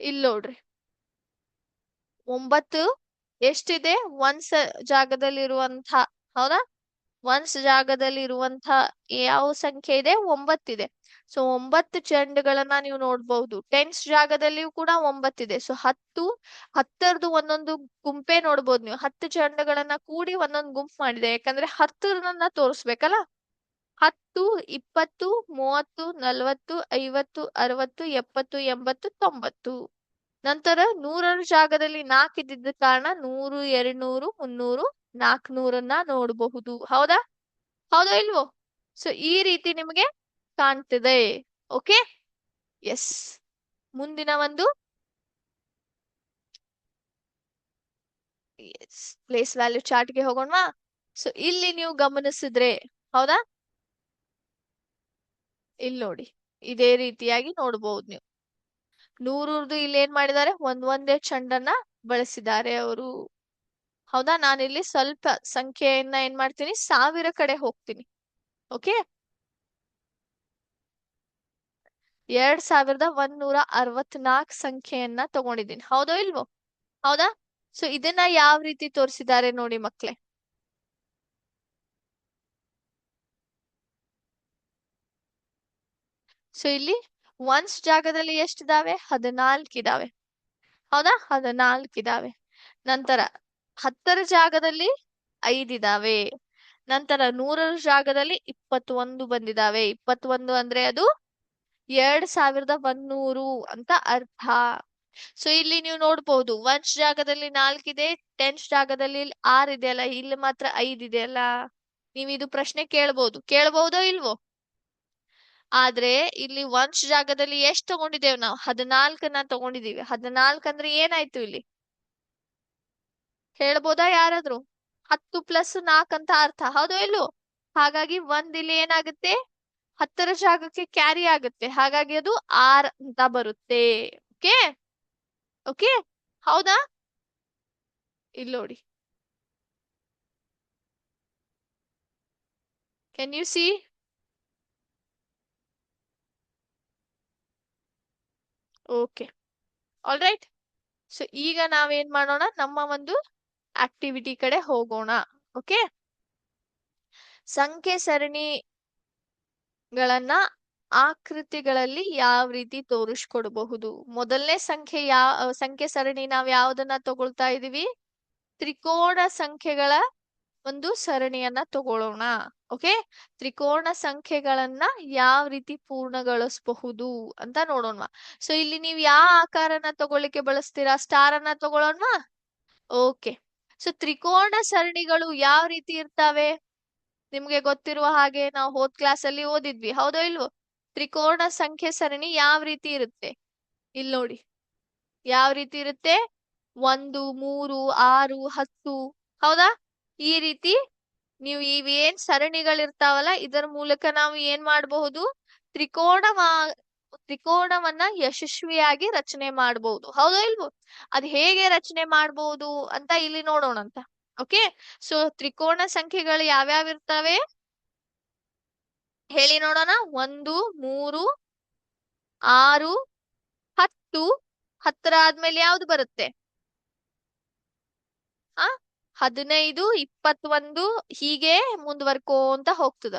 ಇಲ್ಲಿ ನೋಡ್ರಿ, 9 ಎಷ್ಟಿದೆ? ಒನ್ಸ್ ಜಾಗದಲ್ಲಿರುವಂತ. ಹೌದಾ? ಒನ್ಸ್ ಜಾಗದಲ್ಲಿರುವಂತ ಯಾವ ಸಂಖ್ಯೆ ಇದೆ? 9 ಇದೆ. ಸೊ 9 ಚೆಂಡುಗಳನ್ನ ನೀವು ನೋಡ್ಬಹುದು. ಟೆನ್ಸ್ ಜಾಗದಲ್ಲಿಯೂ ಕೂಡ 9 ಇದೆ. ಸೊ 10ರದು ಒಂದೊಂದು ಗುಂಪೇ ನೋಡ್ಬೋದು ನೀವು. 10 ಚೆಂಡುಗಳನ್ನ ಕೂಡಿ ಒಂದೊಂದು ಗುಂಪು ಮಾಡಿದೆ. ಯಾಕಂದ್ರೆ 10ರನ್ನ ತೋರಿಸ್ಬೇಕಲ್ಲ. 10 20 30 40 50 60 70 80 90. ನಂತರ 100ರ ಜಾಗದಲ್ಲಿ 4 ಇದ್ದಿದ್ದ ಕಾರಣ 100 200 300 400ನ್ನ ನೋಡಬಹುದು. ಹೌದಾ? ಹೌದಾ ಇಲ್ವೋ? ಸೊ ಈ ರೀತಿ ನಿಮಗೆ ಕಾಣ್ತಿದೆ. ಓಕೆ. ಎಸ್. ಮುಂದಿನ ಒಂದು ಪ್ಲೇಸ್ ವ್ಯಾಲ್ಯೂ ಚಾರ್ಟ್ ಗೆ ಹೋಗೋಣವಾ? ಸೊ ಇಲ್ಲಿ ನೀವು ಗಮನಿಸಿದ್ರೆ, ಹೌದಾ, ಇಲ್ಲಿ ನೋಡಿ, ಇದೇ ರೀತಿಯಾಗಿ ನೋಡ್ಬಹುದು ನೀವು. 100ರದು ಇಲ್ಲಿ ಏನ್ ಮಾಡಿದ್ದಾರೆ? ಒಂದೇ ಚೆಂಡನ್ನ ಬಳಸಿದ್ದಾರೆ ಅವರು. ಹೌದಾ? ನಾನಿಲ್ಲಿ ಸ್ವಲ್ಪ ಸಂಖ್ಯೆಯನ್ನ ಏನ್ ಮಾಡ್ತೀನಿ? 1000 ಕಡೆ ಹೋಗ್ತೀನಿ. ಓಕೆ. 2164 ಸಂಖ್ಯೆಯನ್ನ ತಗೊಂಡಿದ್ದೀನಿ. ಹೌದೋ ಇಲ್ವೋ? ಹೌದಾ? ಸೊ ಇದನ್ನ ಯಾವ ರೀತಿ ತೋರಿಸಿದ್ದಾರೆ ನೋಡಿ ಮಕ್ಳೇ. ಸೊ ಇಲ್ಲಿ ಒನ್ಸ್ ಜಾಗದಲ್ಲಿ ಎಷ್ಟಿದಾವೆ? 14 ಇದಾವೆ. ಹೌದಾ? 14 ಇದಾವೆ. ನಂತರ 10ರ ಜಾಗದಲ್ಲಿ 5 ಇದಾವೆ. ನಂತರ 100ರ ಜಾಗದಲ್ಲಿ 21 ಬಂದಿದಾವೆ. 21 ಅಂದ್ರೆ ಅದು 2100 ಅಂತ ಅರ್ಥ. ಸೊ ಇಲ್ಲಿ ನೀವು ನೋಡ್ಬೋದು ಒನ್ಸ್ ಜಾಗದಲ್ಲಿ 4 ಇದೆ, ಟೆನ್ಸ್ ಜಾಗದಲ್ಲಿ 6 ಇದೆಯಲ್ಲ, ಇಲ್ಲಿ ಮಾತ್ರ 5 ಇದೆಯಲ್ಲ. ನೀವು ಇದು ಪ್ರಶ್ನೆ ಕೇಳ್ಬಹುದೋ ಇಲ್ವೋ? ಆದ್ರೆ ಇಲ್ಲಿ ಒನ್ಸ್ ಜಾಗದಲ್ಲಿ ಎಷ್ಟ್ ತಗೊಂಡಿದ್ದೇವೆ ನಾವು? 14ನ ತಗೊಂಡಿದೀವಿ. 14 ಅಂದ್ರೆ ಏನಾಯ್ತು ಇಲ್ಲಿ? ಹೇಳ್ಬೋದಾ ಯಾರಾದ್ರೂ? 10 ಪ್ಲಸ್ 4 ಅಂತ ಅರ್ಥ, ಹೌದೋ ಇಲ್ವೋ? ಹಾಗಾಗಿ ಒಂದ್ ಇಲ್ಲಿ ಏನಾಗುತ್ತೆ, 10ರ ಜಾಗಕ್ಕೆ ಕ್ಯಾರಿ ಆಗುತ್ತೆ, ಹಾಗಾಗಿ ಅದು 6 ಅಂತ ಬರುತ್ತೆ. ಓಕೆ ಓಕೆ, ಹೌದಾ? ಇಲ್ಲಿ ನೋಡಿ, can U C? Okay, all right. So ಈಗ ನಾವೇನ್ ಮಾಡೋಣ, ನಮ್ಮ ಒಂದು ಆಕ್ಟಿವಿಟಿ ಕಡೆ ಹೋಗೋಣ. ಓಕೆ, ಸಂಖ್ಯೆ ಸರಣಿಗಳನ್ನ ಆಕೃತಿಗಳಲ್ಲಿ ಯಾವ ರೀತಿ ತೋರಿಸ್ಕೊಡ್ಬಹುದು? ಮೊದಲನೇ ಸಂಖ್ಯೆ ಸರಣಿ ನಾವ್ ಯಾವ್ದನ್ನ ತಗೊಳ್ತಾ ಇದೀವಿ? ತ್ರಿಕೋಣ ಸಂಖ್ಯೆಗಳ ಒಂದು ಸರಣಿಯನ್ನ ತಗೊಳ್ಳೋಣ. ಓಕೆ, ತ್ರಿಕೋಣ ಸಂಖ್ಯೆಗಳನ್ನ ಯಾವ ರೀತಿ ಪೂರ್ಣಗೊಳಿಸಬಹುದು ಅಂತ ನೋಡೋಣ. ಸೊ ಇಲ್ಲಿ ನೀವು ಯಾವ ಆಕಾರನ ತಗೊಳ್ಳಿಕ್ಕೆ ಬಳಸ್ತೀರಾ? ಸ್ಟಾರ್ ಅನ್ನ ತಗೊಳ್ಳೋಣ. ಓಕೆ, ಸೊ ತ್ರಿಕೋಣ ಸರಣಿಗಳು ಯಾವ ರೀತಿ ಇರ್ತಾವೆ? ನಿಮ್ಗೆ ಗೊತ್ತಿರುವ ಹಾಗೆ ನಾವು ಹೋದ್ ಕ್ಲಾಸ್ ಅಲ್ಲಿ ಓದಿದ್ವಿ, ಹೌದೋ ಇಲ್ವೋ? ತ್ರಿಕೋಣ ಸಂಖ್ಯೆ ಸರಣಿ ಯಾವ ರೀತಿ ಇರುತ್ತೆ? ಇಲ್ಲಿ ನೋಡಿ, ಯಾವ ರೀತಿ ಇರುತ್ತೆ? 1, 3, 6, 10, ಹೌದಾ? ಈ ರೀತಿ ನೀವು ಇವೇನ್ ಸರಣಿಗಳಿರ್ತಾವಲ್ಲ, ಇದರ ಮೂಲಕ ನಾವು ಏನ್ ಮಾಡಬಹುದು? ತ್ರಿಕೋಣವನ್ನ ಯಶಸ್ವಿಯಾಗಿ ರಚನೆ ಮಾಡಬಹುದು, ಹೌದೋ ಇಲ್ವೋ? ಅದ್ ಹೇಗೆ ರಚನೆ ಮಾಡಬಹುದು ಅಂತ ಇಲ್ಲಿ ನೋಡೋಣ ಅಂತ. ಓಕೆ, ಸೊ ತ್ರಿಕೋಣ ಸಂಖ್ಯೆಗಳು ಯಾವ್ಯಾವ ಇರ್ತವೆ ಹೇಳಿ ನೋಡೋಣ. 1, 3, 6, 10. 10ರ ಆದ್ಮೇಲೆ ಯಾವ್ದು ಬರುತ್ತೆ? 15, 21, ಹೀಗೆ ಮುಂದುವರ್ಕೋಂತ ಹೋಗ್ತದ.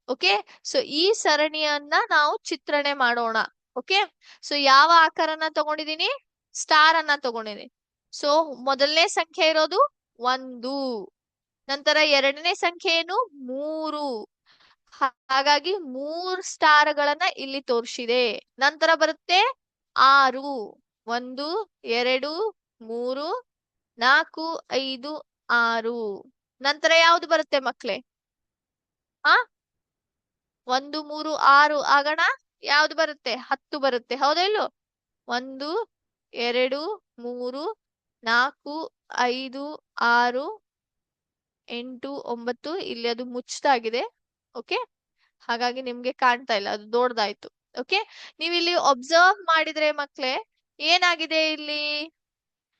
ಓಕೆ, ಸೊ ಈ ಸರಣಿಯನ್ನ ನಾವು ಚಿತ್ರಣೆ ಮಾಡೋಣ. ಓಕೆ, ಸೊ ಯಾವ ಆಕಾರನ ತಗೊಂಡಿದೀನಿ? ಸ್ಟಾರ್ ಅನ್ನ ತಗೊಂಡಿನಿ. ಸೊ ಮೊದಲನೇ ಸಂಖ್ಯೆ ಇರೋದು 1, ನಂತರ ಎರಡನೇ ಸಂಖ್ಯೆ ಏನು? 3. ಹಾಗಾಗಿ 3 ಸ್ಟಾರ್ ಗಳನ್ನ ಇಲ್ಲಿ ತೋರಿಸಿದೆ. ನಂತರ ಬರುತ್ತೆ 6. 1, 2, 3, 4, 5, 6. ನಂತರ ಯಾವ್ದು ಬರುತ್ತೆ ಮಕ್ಳೇ? 1, 3, 6 ಆಗೋಣ. ಯಾವ್ದು ಬರುತ್ತೆ? 10 ಬರುತ್ತೆ, ಹೌದಾ ಇಲ್ಲೋ? 1, 2, 3, 4, 5, 6, 8, 9. ಇಲ್ಲಿ ಅದು ಮುಚ್ಚಾಗಿದೆ. ಓಕೆ, ಹಾಗಾಗಿ ನಿಮ್ಗೆ ಕಾಣ್ತಾ ಇಲ್ಲ, ಅದು ದೊಡ್ಡದಾಯ್ತು. ಓಕೆ, ನೀವು ಇಲ್ಲಿ ಒಬ್ಸರ್ವ್ ಮಾಡಿದ್ರೆ ಮಕ್ಳೇ ಏನಾಗಿದೆ ಇಲ್ಲಿ?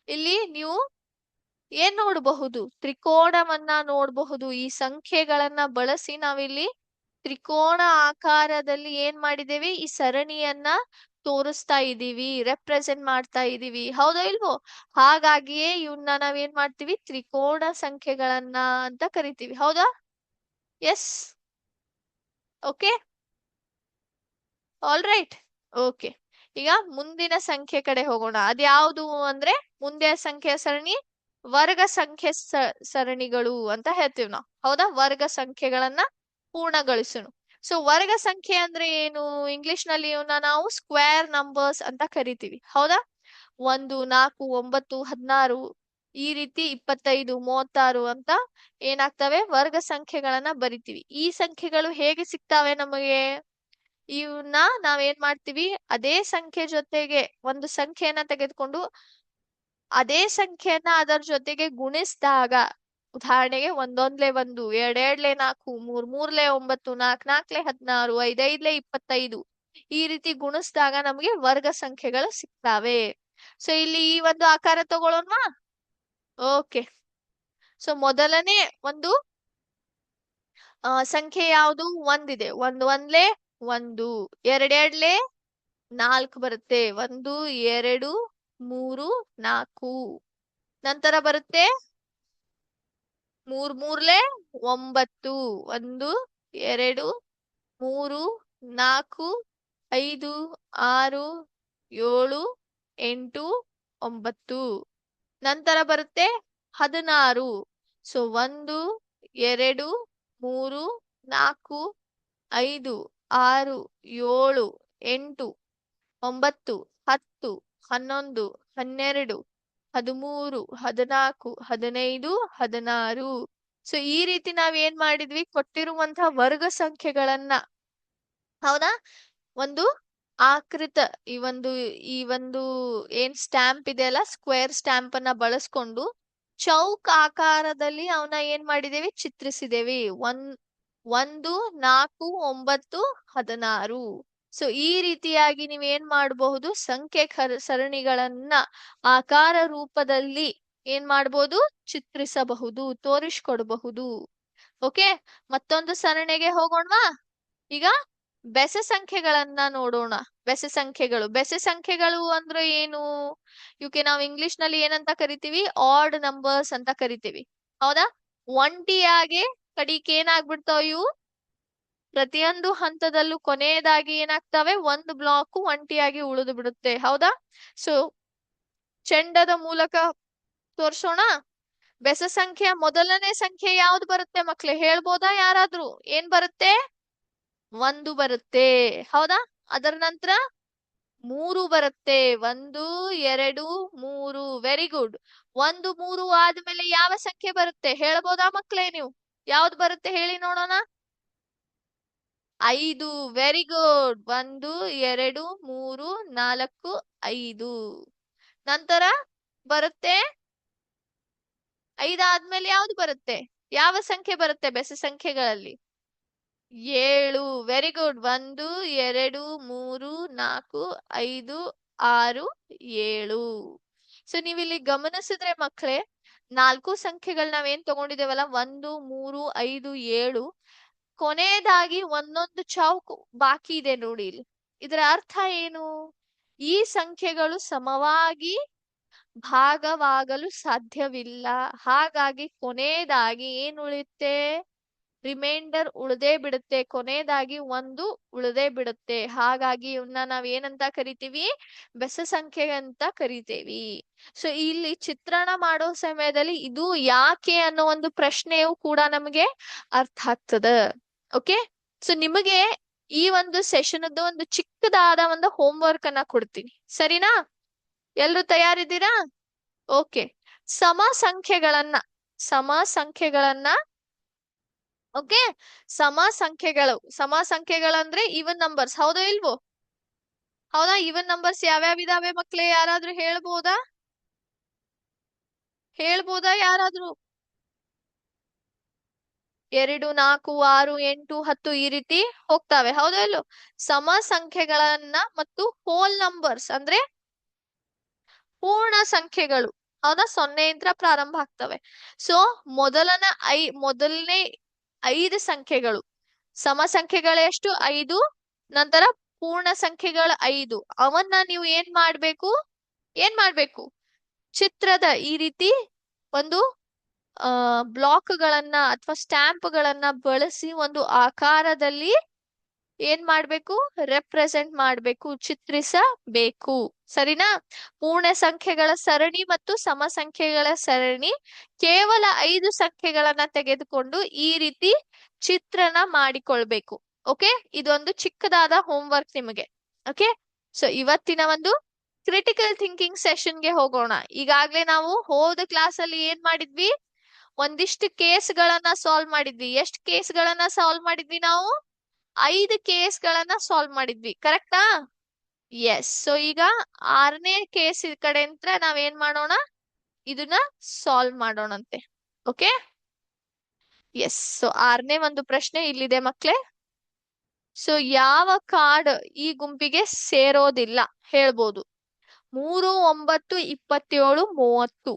ಇಲ್ಲಿ ನೀವು ಏನ್ ನೋಡಬಹುದು? ತ್ರಿಕೋಣವನ್ನ ನೋಡಬಹುದು. ಈ ಸಂಖ್ಯೆಗಳನ್ನ ಬಳಸಿ ನಾವಿಲ್ಲಿ ತ್ರಿಕೋಣ ಆಕಾರದಲ್ಲಿ ಏನ್ ಮಾಡಿದೇವಿ? ಈ ಸರಣಿಯನ್ನ ತೋರಿಸ್ತಾ ಇದೀವಿ, ರೆಪ್ರೆಸೆಂಟ್ ಮಾಡ್ತಾ ಇದೀವಿ, ಹೌದೋ ಇಲ್ವೋ? ಹಾಗಾಗಿಯೇ ಇವನ್ನ ನಾವೇನ್ ಮಾಡ್ತೀವಿ? ತ್ರಿಕೋಣ ಸಂಖ್ಯೆಗಳನ್ನ ಅಂತ ಕರಿತೀವಿ, ಹೌದಾ? Yes, okay, all right. Okay, ಈಗ ಮುಂದಿನ ಸಂಖ್ಯೆ ಕಡೆ ಹೋಗೋಣ. ಅದ್ಯಾವುದು ಅಂದ್ರೆ ಮುಂದೆ ಸಂಖ್ಯೆಯ ಸರಣಿ ವರ್ಗ ಸಂಖ್ಯೆ ಸರಣಿಗಳು ಅಂತ ಹೇಳ್ತೀವಿ ನಾವು, ಹೌದಾ? ವರ್ಗ ಸಂಖ್ಯೆಗಳನ್ನ ಪೂರ್ಣಗೊಳಿಸೋಣ. ಸೊ ವರ್ಗ ಸಂಖ್ಯೆ ಅಂದ್ರೆ ಏನು? ಇಂಗ್ಲಿಷ್ ನಲ್ಲಿ ಇವನ್ನ ನಾವು ಸ್ಕ್ವೇರ್ ನಂಬರ್ಸ್ ಅಂತ ಕರಿತೀವಿ, ಹೌದಾ? 1, 4, 9, 16, ಈ ರೀತಿ 25, 36 ಅಂತ ಏನಾಗ್ತವೆ? ವರ್ಗ ಸಂಖ್ಯೆಗಳನ್ನ ಬರಿತೀವಿ. ಈ ಸಂಖ್ಯೆಗಳು ಹೇಗೆ ಸಿಗ್ತಾವೆ ನಮಗೆ? ಇವನ್ನ ನಾವೇನ್ ಮಾಡ್ತೀವಿ? ಅದೇ ಸಂಖ್ಯೆ ಜೊತೆಗೆ ಒಂದು ಸಂಖ್ಯೆಯನ್ನ ತೆಗೆದುಕೊಂಡು ಅದೇ ಸಂಖ್ಯೆಯನ್ನ ಅದರ ಜೊತೆಗೆ ಗುಣಿಸಿದಾಗ, ಉದಾಹರಣೆಗೆ 1 1 1, 2 2 4, 3 3 9, 4 4 16, 5 5 25, ಈ ರೀತಿ ಗುಣಿಸಿದಾಗ ನಮಗೆ ವರ್ಗ ಸಂಖ್ಯೆಗಳು ಸಿಗ್ತಾವೆ. ಸೊ ಇಲ್ಲಿ ಈ ಒಂದು ಆಕಾರ ತಗೊಳ್ಳೋಣವಾ? ಓಕೆ, ಸೊ ಮೊದಲನೇ ಒಂದು ಸಂಖ್ಯೆ ಯಾವುದು? 1 ಇದೆ. 1 1 1, 2 2 4 ಬರುತ್ತೆ. 1 2 3 4. ನಂತರ ಬರುತ್ತೆ 3 3 9. 1 2 3 4 5 6 7 8 9. ನಂತರ ಬರುತ್ತೆ 16. ಸೊ 1 2 3 4 5 6 7 8 9 10 11, 12, 13, 14, 15, 16. ಸೊ ಈ ರೀತಿ ನಾವ್ ಏನ್ ಮಾಡಿದ್ವಿ, ಕೊಟ್ಟಿರುವಂತಹ ವರ್ಗ ಸಂಖ್ಯೆಗಳನ್ನ, ಹೌದಾ, ಒಂದು ಆಕೃತ, ಈ ಒಂದು ಏನ್ ಸ್ಟ್ಯಾಂಪ್ ಇದೆಯಲ್ಲ, ಸ್ಕ್ವೇರ್ ಸ್ಟ್ಯಾಂಪ್ ಅನ್ನ ಬಳಸ್ಕೊಂಡು ಚೌಕ ಆಕಾರದಲ್ಲಿ ಅವನ್ನ ಏನ್ ಮಾಡಿದೇವಿ, ಚಿತ್ರಿಸಿದೇವಿ. 1, 4, 9, 16. ಸೊ ಈ ರೀತಿಯಾಗಿ ನೀವ್ ಏನ್ ಮಾಡಬಹುದು, ಸಂಖ್ಯೆ ಸರಣಿಗಳನ್ನ ಆಕಾರ ರೂಪದಲ್ಲಿ ಏನ್ ಮಾಡಬಹುದು, ಚಿತ್ರಿಸಬಹುದು, ತೋರಿಸ್ಕೊಡ್ಬಹುದು. ಓಕೆ, ಮತ್ತೊಂದು ಸರಣಿಗೆ ಹೋಗೋಣವಾ. ಈಗ ಬೆಸ ಸಂಖ್ಯೆಗಳನ್ನ ನೋಡೋಣ. ಬೆಸ ಸಂಖ್ಯೆಗಳು ಅಂದ್ರೆ ಏನು, ಇವಕ್ಕೆ ನಾವು ಇಂಗ್ಲಿಷ್ ನಲ್ಲಿ ಏನಂತ ಕರಿತೀವಿ, ಆಡ್ ನಂಬರ್ಸ್ ಅಂತ ಕರಿತೀವಿ. ಹೌದಾ, ಒಂಟಿಯಾಗೆ ಕಡಿಕೆ ಏನಾಗ್ಬಿಡ್ತಾವ ಇವು, ಪ್ರತಿಯೊಂದು ಹಂತದಲ್ಲೂ ಕೊನೆಯದಾಗಿ ಏನಾಗ್ತವೆ, ಒಂದು ಬ್ಲಾಕ್ ಒಂಟಿಯಾಗಿ ಉಳಿದು ಬಿಡುತ್ತೆ. ಹೌದಾ, ಸೊ ಚೆಂಡದ ಮೂಲಕ ತೋರ್ಸೋಣ. ಬೆಸ ಸಂಖ್ಯೆಯ ಮೊದಲನೇ ಸಂಖ್ಯೆ ಯಾವ್ದು ಬರುತ್ತೆ ಮಕ್ಳೇ, ಹೇಳ್ಬೋದಾ ಯಾರಾದ್ರೂ? ಏನ್ ಬರುತ್ತೆ, 1 ಬರುತ್ತೆ. ಹೌದಾ, ಅದರ ನಂತರ 3 ಬರುತ್ತೆ. 1, 2, 3. Very good. 1, 3 ಆದ್ಮೇಲೆ ಯಾವ ಸಂಖ್ಯೆ ಬರುತ್ತೆ, ಹೇಳ್ಬೋದಾ ಮಕ್ಳೇ ನೀವು? ಯಾವ್ದು ಬರುತ್ತೆ ಹೇಳಿ ನೋಡೋಣ. 5. Very good. 1, 2, 3, 4, 5. ನಂತರ ಬರುತ್ತೆ 5 ಆದ್ಮೇಲೆ ಯಾವ್ದು ಬರುತ್ತೆ, ಯಾವ ಸಂಖ್ಯೆ ಬರುತ್ತೆ ಬೆಸ ಸಂಖ್ಯೆಗಳಲ್ಲಿ? 7. Very good. 1, 2, 3, 4, 5, 6, 7. ಸೊ ನೀವಿಲ್ಲಿ ಗಮನಿಸಿದ್ರೆ ಮಕ್ಕಳೇ, 4 ಸಂಖ್ಯೆಗಳು ನಾವೇನ್ ತಗೊಂಡಿದ್ದೇವಲ್ಲ, 1, 3, 5, 7, ಕೊನೆಯದಾಗಿ ಒಂದೊಂದು ಚೌಕ್ ಬಾಕಿ ಇದೆ ನೋಡಿ ಇಲ್ಲಿ. ಇದರ ಅರ್ಥ ಏನು, ಈ ಸಂಖ್ಯೆಗಳು ಸಮವಾಗಿ ಭಾಗವಾಗಲು ಸಾಧ್ಯವಿಲ್ಲ. ಹಾಗಾಗಿ ಕೊನೆಯದಾಗಿ ಏನ್ ಉಳಿಯುತ್ತೆ, ರಿಮೈಂಡರ್ ಉಳ್ದೇ ಬಿಡುತ್ತೆ. ಕೊನೆಯದಾಗಿ 1 ಉಳ್ದೇ ಬಿಡುತ್ತೆ. ಹಾಗಾಗಿ ಇವನ್ನ ನಾವ್ ಏನಂತ ಕರಿತೀವಿ, ಬೆಸ ಸಂಖ್ಯೆ ಅಂತ ಕರಿತೇವಿ. ಸೊ ಇಲ್ಲಿ ಚಿತ್ರಣ ಮಾಡೋ ಸಮಯದಲ್ಲಿ ಇದು ಯಾಕೆ ಅನ್ನೋ ಒಂದು ಪ್ರಶ್ನೆಯೂ ಕೂಡ ನಮಗೆ ಅರ್ಥ ಆಗ್ತದ. ಓಕೆ, ಸೊ ನಿಮಗೆ ಈ ಒಂದು ಸೆಷನ್ ಒಂದು ಚಿಕ್ಕದಾದ ಒಂದು ಹೋಮ್ ವರ್ಕ್ ಅನ್ನ ಕೊಡ್ತೀನಿ, ಸರಿನಾ? ಎಲ್ರು ತಯಾರಿದ್ದೀರಾ? ಓಕೆ, ಸಮ ಸಂಖ್ಯೆಗಳನ್ನ ಓಕೆ, ಸಮ ಸಂಖ್ಯೆಗಳಂದ್ರೆ ಈವನ್ ನಂಬರ್ಸ್. ಹೌದಾ ಇಲ್ವೋ? ಹೌದಾ, ಈವನ್ ನಂಬರ್ಸ್ ಯಾವ್ಯಾವ ಇದಾವೆ ಮಕ್ಳೇ, ಯಾರಾದ್ರೂ ಹೇಳ್ಬೋದಾ? ಯಾರಾದ್ರೂ? 2, 4, 6, 8, 10 ಈ ರೀತಿ ಹೋಗ್ತಾವೆ. ಹೌದಾ ಇಲ್ಲೋ? ಸಮ ಸಂಖ್ಯೆಗಳನ್ನ ಮತ್ತು ಹೋಲ್ ನಂಬರ್ಸ್ ಅಂದ್ರೆ ಪೂರ್ಣ ಸಂಖ್ಯೆಗಳು, ಹೌದಾ, 0 ಇಂದ ಪ್ರಾರಂಭ ಆಗ್ತವೆ. ಸೊ ಮೊದಲನೇ 5 ಸಂಖ್ಯೆಗಳು, ಸಮ ಸಂಖ್ಯೆಗಳು ಎಷ್ಟು, 5. ನಂತರ ಪೂರ್ಣ ಸಂಖ್ಯೆಗಳು 5. ಅವನ್ನ ನೀವು ಏನ್ ಮಾಡ್ಬೇಕು, ಚಿತ್ರದ ಈ ರೀತಿ ಒಂದು ಬ್ಲಾಕ್ ಗಳನ್ನ ಅಥವಾ ಸ್ಟ್ಯಾಂಪ್ ಗಳನ್ನ ಬಳಸಿ ಒಂದು ಆಕಾರದಲ್ಲಿ ಏನ್ ಮಾಡ್ಬೇಕು, ರೆಪ್ರೆಸೆಂಟ್ ಮಾಡ್ಬೇಕು, ಚಿತ್ರಿಸಬೇಕು. ಸರಿನಾ? ಪೂರ್ಣ ಸಂಖ್ಯೆಗಳ ಸರಣಿ ಮತ್ತು ಸಮ ಸಂಖ್ಯೆಗಳ ಸರಣಿ, ಕೇವಲ 5 ಸಂಖ್ಯೆಗಳನ್ನ ತೆಗೆದುಕೊಂಡು ಈ ರೀತಿ ಚಿತ್ರಣ ಮಾಡಿಕೊಳ್ಬೇಕು. ಓಕೆ, ಇದೊಂದು ಚಿಕ್ಕದಾದ ಹೋಮ್ ವರ್ಕ್ ನಿಮಗೆ. ಓಕೆ, ಸೊ ಇವತ್ತಿನ ಒಂದು ಕ್ರಿಟಿಕಲ್ ಥಿಂಕಿಂಗ್ ಸೆಷನ್ಗೆ ಹೋಗೋಣ. ಈಗಾಗ್ಲೇ ನಾವು ಹೋದ ಕ್ಲಾಸ್ ಅಲ್ಲಿ ಏನ್ ಮಾಡಿದ್ವಿ, ಒಂದಿಷ್ಟು ಕೇಸ್ಗಳನ್ನ ಸಾಲ್ವ್ ಮಾಡಿದ್ವಿ. ಎಷ್ಟು ಕೇಸ್ಗಳನ್ನ ಸಾಲ್ವ್ ಮಾಡಿದ್ವಿ ನಾವು? 5 ಕೇಸ್ಗಳನ್ನ ಸಾಲ್ವ್ ಮಾಡಿದ್ವಿ, ಕರೆಕ್ಟಾ? ಎಸ್. ಸೊ ಈಗ 6ನೇ ಕೇಸ್ ಕಡೆ ಅಂತ ನಾವೇನ್ ಮಾಡೋಣ, ಇದನ್ನ ಸಾಲ್ವ್ ಮಾಡೋಣಂತೆ. Okay, yes. ಸೊ 6ನೇ ಒಂದು ಪ್ರಶ್ನೆ ಇಲ್ಲಿದೆ ಮಕ್ಳೇ. ಸೊ ಯಾವ ಕಾರ್ಡ್ ಈ ಗುಂಪಿಗೆ ಸೇರೋದಿಲ್ಲ ಹೇಳ್ಬೋದು? 3, 9, 27, 30.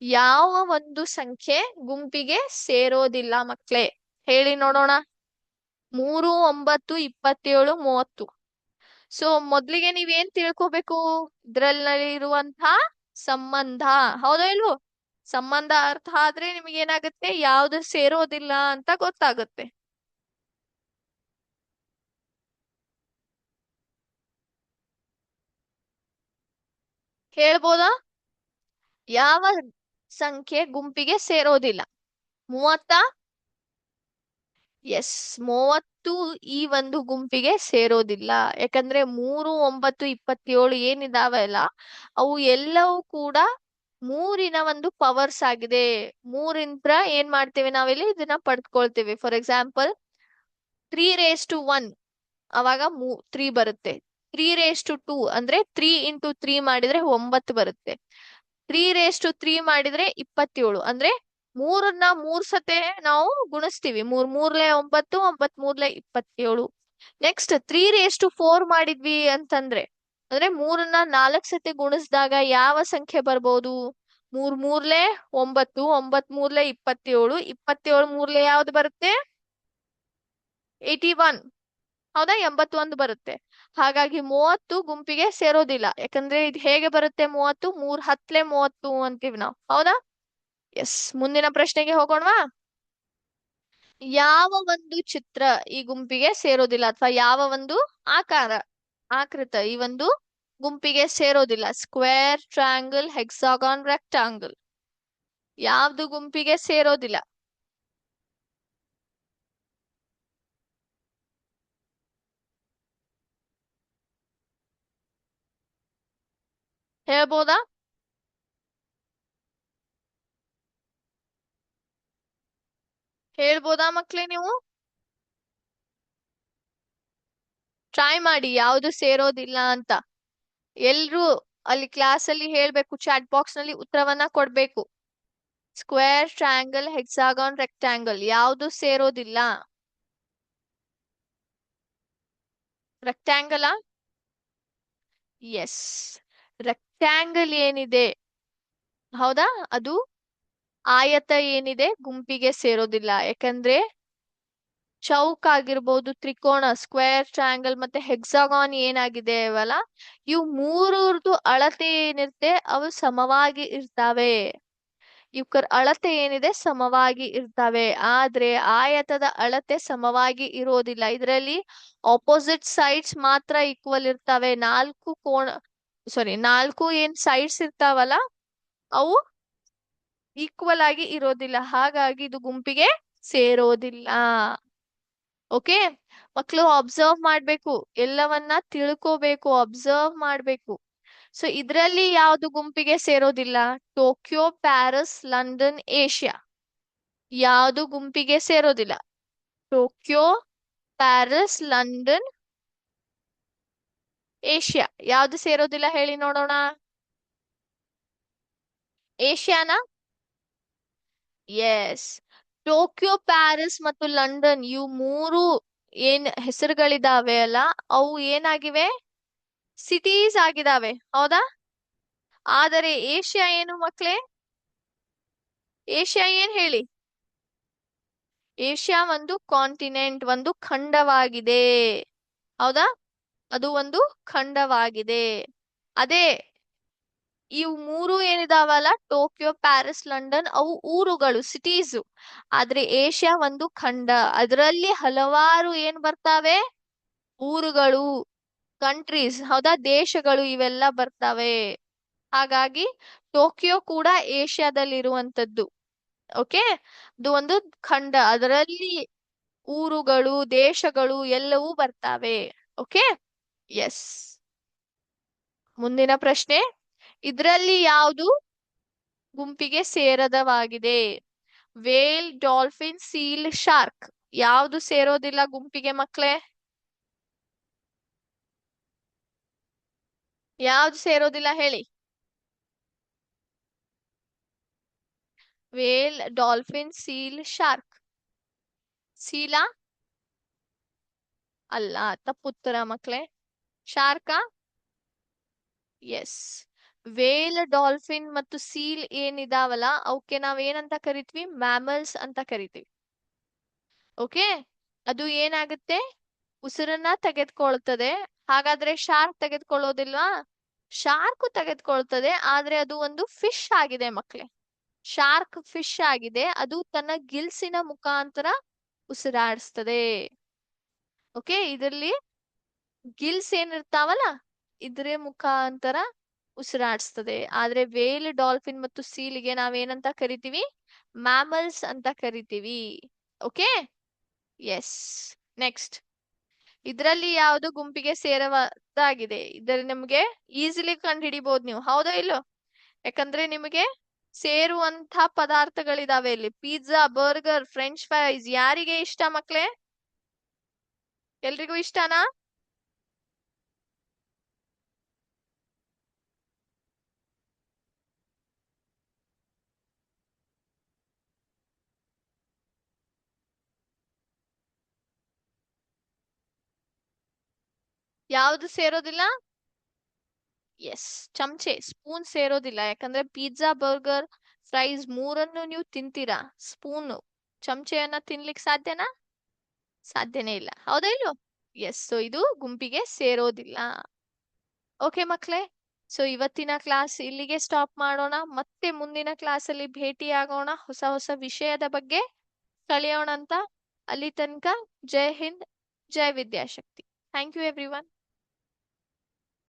ಯಾವ ಒಂದು ಸಂಖ್ಯೆ ಗುಂಪಿಗೆ ಸೇರೋದಿಲ್ಲ ಮಕ್ಳೇ, ಹೇಳಿ ನೋಡೋಣ. 3, 9, 27, 30. ಸೊ ಮೊದ್ಲಿಗೆ ನೀವೇನ್ ತಿಳ್ಕೊಬೇಕು, ಇದ್ರಲ್ಲಿ ಇರುವಂತಹ ಸಂಬಂಧ. ಹೌದಾ ಇಲ್ವೋ? ಸಂಬಂಧ ಅರ್ಥ ಆದ್ರೆ ನಿಮ್ಗೆ ಏನಾಗುತ್ತೆ, ಯಾವ್ದು ಸೇರೋದಿಲ್ಲ ಅಂತ ಗೊತ್ತಾಗುತ್ತೆ. ಹೇಳ್ಬೋದಾ? ಯಾವ ಸಂಖ್ಯೆ ಗುಂಪಿಗೆ ಸೇರೋದಿಲ್ಲ? 30. ಎಸ್, 30 ಯಾವತ್ತೂ ಈ ಒಂದು ಗುಂಪಿಗೆ ಸೇರೋದಿಲ್ಲ. ಯಾಕಂದ್ರೆ 3, 9, 27 ಏನಿದಾವಲ್ಲ ಅವು ಎಲ್ಲವೂ ಕೂಡ ಮೂರಿನ ಒಂದು ಪವರ್ಸ್ ಆಗಿದೆ. ಮೂರಿಂತ್ರ ಏನ್ ಮಾಡ್ತೇವೆ ನಾವಿಲ್ಲಿ ಇದನ್ನ ಪಡ್ಕೊಳ್ತೇವೆ. ಫಾರ್ ಎಕ್ಸಾಂಪಲ್ 3 raised to 1 ಅವಾಗ 3 ಬರುತ್ತೆ. 3 raised to 2 ಅಂದ್ರೆ 3 into 3 ಮಾಡಿದ್ರೆ 9 ಬರುತ್ತೆ. 3 raised to 3 ಮಾಡಿದ್ರೆ 27 ಅಂದ್ರೆ ಮೂರನ್ನ 3 ಸತೆ ನಾವು ಗುಣಿಸ್ತೀವಿ. 3 3 9, 9 3 27. ನೆಕ್ಸ್ಟ್ 3 raised to 4 ಮಾಡಿದ್ವಿ ಅಂತಂದ್ರೆ ಅಂದ್ರೆ ಮೂರನ್ನ 4 ಸತಿ ಗುಣಿಸಿದಾಗ ಯಾವ ಸಂಖ್ಯೆ ಬರ್ಬೋದು? 3 3 9, 9 3 27, 27 3 ಯಾವ್ದು ಬರುತ್ತೆ? 81. ಹೌದಾ? 81 ಬರುತ್ತೆ. ಹಾಗಾಗಿ 30 ಗುಂಪಿಗೆ ಸೇರೋದಿಲ್ಲ. ಯಾಕಂದ್ರೆ ಇದು ಹೇಗೆ ಬರುತ್ತೆ? 30 3 10 30 ಅಂತೀವಿ ನಾವು. ಹೌದಾ? ಎಸ್. ಮುಂದಿನ ಪ್ರಶ್ನೆಗೆ ಹೋಗೋಣವಾ? ಯಾವ ಒಂದು ಚಿತ್ರ ಈ ಗುಂಪಿಗೆ ಸೇರೋದಿಲ್ಲ, ಅಥವಾ ಯಾವ ಒಂದು ಆಕಾರ ಆಕೃತ ಈ ಒಂದು ಗುಂಪಿಗೆ ಸೇರೋದಿಲ್ಲ? Square, triangle, hexagon, rectangle. ಯಾವ್ದು ಗುಂಪಿಗೆ ಸೇರೋದಿಲ್ಲ? ಹೇಳ್ಬೋದಾ? ಹೇಳ್ಬೋದಾ ಮಕ್ಳೇ ನೀವು? ಟ್ರೈ ಮಾಡಿ ಯಾವ್ದು ಸೇರೋದಿಲ್ಲ ಅಂತ. ಎಲ್ರೂ ಅಲ್ಲಿ ಕ್ಲಾಸ್ ಅಲ್ಲಿ ಹೇಳ್ಬೇಕು, ಚಾಟ್ ಬಾಕ್ಸ್ ನಲ್ಲಿ ಉತ್ತರವನ್ನ ಕೊಡ್ಬೇಕು. ಸ್ಕ್ವೇರ್, ಟ್ರಯಾಂಗಲ್, ಹೆಕ್ಸಾಗಾನ್, ರೆಕ್ಟಾಂಗಲ್ ಯಾವ್ದು ಸೇರೋದಿಲ್ಲ? ರೆಕ್ಟಾಂಗಲ್? ಎಸ್. ರೆಕ್ಟಾಂಗಲ್ ಏನಿದೆ, ಹೌದಾ, ಅದು ಆಯತ ಏನಿದೆ ಗುಂಪಿಗೆ ಸೇರೋದಿಲ್ಲ. ಯಾಕಂದ್ರೆ ಚೌಕ್ ಆಗಿರ್ಬೋದು, ತ್ರಿಕೋಣ, ಸ್ಕ್ವೇರ್, ಟ್ರಯಾಂಗಲ್ ಮತ್ತೆ ಹೆಕ್ಸಾಗಾನ್ ಏನಾಗಿದೆ ಅವಲ್ಲ, ಇವು ಮೂರೂರ್ದು ಅಳತೆ ಏನಿರುತ್ತೆ ಅವು ಸಮವಾಗಿ ಇರ್ತಾವೆ. ಇವಕ್ಕರ ಅಳತೆ ಏನಿದೆ ಸಮವಾಗಿ ಇರ್ತವೆ. ಆದ್ರೆ ಆಯತದ ಅಳತೆ ಸಮವಾಗಿ ಇರೋದಿಲ್ಲ. ಇದರಲ್ಲಿ ಆಪೋಸಿಟ್ ಸೈಡ್ಸ್ ಮಾತ್ರ ಈಕ್ವಲ್ ಇರ್ತವೆ. 4 ಏನ್ ಸೈಡ್ಸ್ ಇರ್ತಾವಲ್ಲ ಅವು ಈಕ್ವಲ್ ಆಗಿ ಇರೋದಿಲ್ಲ. ಹಾಗಾಗಿ ಇದು ಗುಂಪಿಗೆ ಸೇರೋದಿಲ್ಲ. ಓಕೆ ಮಕ್ಕಳು, ಅಬ್ಸರ್ವ್ ಮಾಡ್ಬೇಕು, ಎಲ್ಲವನ್ನ ತಿಳ್ಕೋಬೇಕು, ಅಬ್ಸರ್ವ್ ಮಾಡ್ಬೇಕು. ಸೊ ಇದ್ರಲ್ಲಿ ಯಾವ್ದು ಗುಂಪಿಗೆ ಸೇರೋದಿಲ್ಲ? ಟೋಕ್ಯೋ, ಪ್ಯಾರಿಸ್, ಲಂಡನ್, ಏಷ್ಯಾ ಯಾವ್ದು ಗುಂಪಿಗೆ ಸೇರೋದಿಲ್ಲ? ಟೋಕ್ಯೋ, ಪ್ಯಾರಿಸ್, ಲಂಡನ್, ಏಷ್ಯಾ ಯಾವ್ದು ಸೇರೋದಿಲ್ಲ ಹೇಳಿ ನೋಡೋಣ. ಏಷ್ಯಾನಾ? ಎಸ್. ಟೋಕ್ಯೋ, ಪ್ಯಾರಿಸ್ ಮತ್ತು ಲಂಡನ್ ಇವು ಮೂರು ಏನ್ ಹೆಸರುಗಳಿದಾವೆ ಅಲ್ಲ, ಅವು ಏನಾಗಿವೆ? ಸಿಟೀಸ್ ಆಗಿದಾವೆ. ಹೌದಾ? ಆದರೆ ಏಷ್ಯಾ ಏನು ಮಕ್ಳೇ? ಏಷ್ಯಾ ಏನ್ ಹೇಳಿ? ಏಷ್ಯಾ ಒಂದು ಕಾಂಟಿನೆಂಟ್, ಒಂದು ಖಂಡವಾಗಿದೆ. ಹೌದಾ? ಅದು ಒಂದು ಖಂಡವಾಗಿದೆ. ಅದೇ ಇವು ಮೂರು ಏನಿದಾವಲ್ಲ, ಟೋಕ್ಯೋ, ಪ್ಯಾರಿಸ್, ಲಂಡನ್, ಅವು ಊರುಗಳು, ಸಿಟೀಸ್. ಆದ್ರೆ ಏಷ್ಯಾ ಒಂದು ಖಂಡ. ಅದರಲ್ಲಿ ಹಲವಾರು ಏನ್ ಬರ್ತಾವೆ? ಊರುಗಳು, ಕಂಟ್ರೀಸ್, ಹೌದಾ, ದೇಶಗಳು ಇವೆಲ್ಲ ಬರ್ತಾವೆ. ಹಾಗಾಗಿ ಟೋಕಿಯೋ ಕೂಡ ಏಷ್ಯಾದಲ್ಲಿರುವಂತದ್ದು. ಓಕೆ, ಇದು ಒಂದು ಖಂಡ, ಅದರಲ್ಲಿ ಊರುಗಳು, ದೇಶಗಳು ಎಲ್ಲವೂ ಬರ್ತಾವೆ. Okay, yes. ಮುಂದಿನ ಪ್ರಶ್ನೆ, ಇದರಲ್ಲಿ ಯಾವುದು ಗುಂಪಿಗೆ ಸೇರದವಾಗಿದೆ? ವೇಲ್, ಡಾಲ್ಫಿನ್, ಸೀಲ್, ಶಾರ್ಕ್ ಯಾವುದು ಸೇರೋದಿಲ್ಲ ಗುಂಪಿಗೆ ಮಕ್ಳೇ? ಯಾವ್ದು ಸೇರೋದಿಲ್ಲ ಹೇಳಿ? Whale, dolphin, seal, shark. ಸೀಲಾ? ಅಲ್ಲ, ತಪ್ಪುತ್ತರ ಮಕ್ಳೇ. ಶಾರ್ಕಾ? ಎಸ್. ವೇಲ್, ಡಾಲ್ಫಿನ್ ಮತ್ತು ಸೀಲ್ ಏನಿದಾವಲ್ಲ ಅವಕ್ಕೆ ನಾವ್ ಏನಂತ ಕರಿತೀವಿ? ಮ್ಯಾಮಲ್ಸ್ ಅಂತ ಕರಿತೀವಿ. ಓಕೆ, ಅದು ಏನಾಗುತ್ತೆ? ಉಸಿರನ್ನ ತೆಗೆದುಕೊಳ್ತದೆ. ಹಾಗಾದ್ರೆ ಶಾರ್ಕ್ ತೆಗೆದುಕೊಳ್ಳೋದಿಲ್ವಾ? ಶಾರ್ಕ್ ತೆಗೆದುಕೊಳ್ತದೆ, ಆದ್ರೆ ಅದು ಒಂದು ಫಿಶ್ ಆಗಿದೆ ಮಕ್ಳೇ. ಶಾರ್ಕ್ ಫಿಶ್ ಆಗಿದೆ, ಅದು ತನ್ನ ಗಿಲ್ಸಿನ ಮುಖಾಂತರ ಉಸಿರಾಡಿಸ್ತದೆ. ಓಕೆ, ಇದರಲ್ಲಿ ಗಿಲ್ಸ್ ಏನಿರ್ತಾವಲ್ಲ ಇದ್ರ ಮುಖಾಂತರ ಉಸಿರಾಡಿಸ್ತದೆ. ಆದ್ರೆ ವೇಲ್, ಡಾಲ್ಫಿನ್ ಮತ್ತು ಸೀಲ್ಗೆ ನಾವೇನಂತ ಕರಿತೀವಿ? ಮ್ಯಾಮಲ್ಸ್ ಅಂತ ಕರಿತೀವಿ. Okay, S. ನೆಕ್ಸ್ಟ್, ಇದರಲ್ಲಿ ಯಾವುದು ಗುಂಪಿಗೆ ಸೇರವಾಗಿದೆ? ಇದರ ನಿಮಗೆ ಈಸಿಲಿ ಕಂಡುಹಿಡಿಬಹುದು ನೀವು, ಹೌದಾ ಇಲ್ಲೋ? ಯಾಕಂದ್ರೆ ನಿಮಗೆ ಸೇರುವಂತ ಪದಾರ್ಥಗಳಿದಾವೆ ಇಲ್ಲಿ. ಪಿಜ್ಜಾ, ಬರ್ಗರ್, ಫ್ರೆಂಚ್ ಫ್ರೈಸ್ ಯಾರಿಗೆ ಇಷ್ಟ ಮಕ್ಳೇ? ಎಲ್ರಿಗೂ ಇಷ್ಟನಾ? ಯಾವ್ದು ಸೇರೋದಿಲ್ಲ? S, ಚಮಚೆ, spoon ಸೇರೋದಿಲ್ಲ. ಯಾಕಂದ್ರೆ ಪಿಜ್ಜಾ, ಬರ್ಗರ್, ಫ್ರೈಸ್ ಮೂರನ್ನು ನೀವು ತಿಂತೀರಾ. ಸ್ಪೂನ್, ಚಮಚೆಯನ್ನ ತಿನ್ಲಿಕ್ಕೆ ಸಾಧ್ಯನಾ? ಸಾಧ್ಯನೇ ಇಲ್ಲ, ಹೌದಾ ಇಲ್ವೋ? ಎಸ್, ಸೊ ಇದು ಗುಂಪಿಗೆ ಸೇರೋದಿಲ್ಲ. ಓಕೆ ಮಕ್ಳೇ, ಸೊ ಇವತ್ತಿನ ಕ್ಲಾಸ್ ಇಲ್ಲಿಗೆ ಸ್ಟಾಪ್ ಮಾಡೋಣ. ಮತ್ತೆ ಮುಂದಿನ ಕ್ಲಾಸ್ ಅಲ್ಲಿ ಭೇಟಿ ಆಗೋಣ, ಹೊಸ ಹೊಸ ವಿಷಯದ ಬಗ್ಗೆ ಕಲಿಯೋಣ ಅಂತ. ಅಲ್ಲಿ ತನಕ ಜೈ ಹಿಂದ್, ಜೈ ವಿದ್ಯಾಶಕ್ತಿ. Thank you everyone.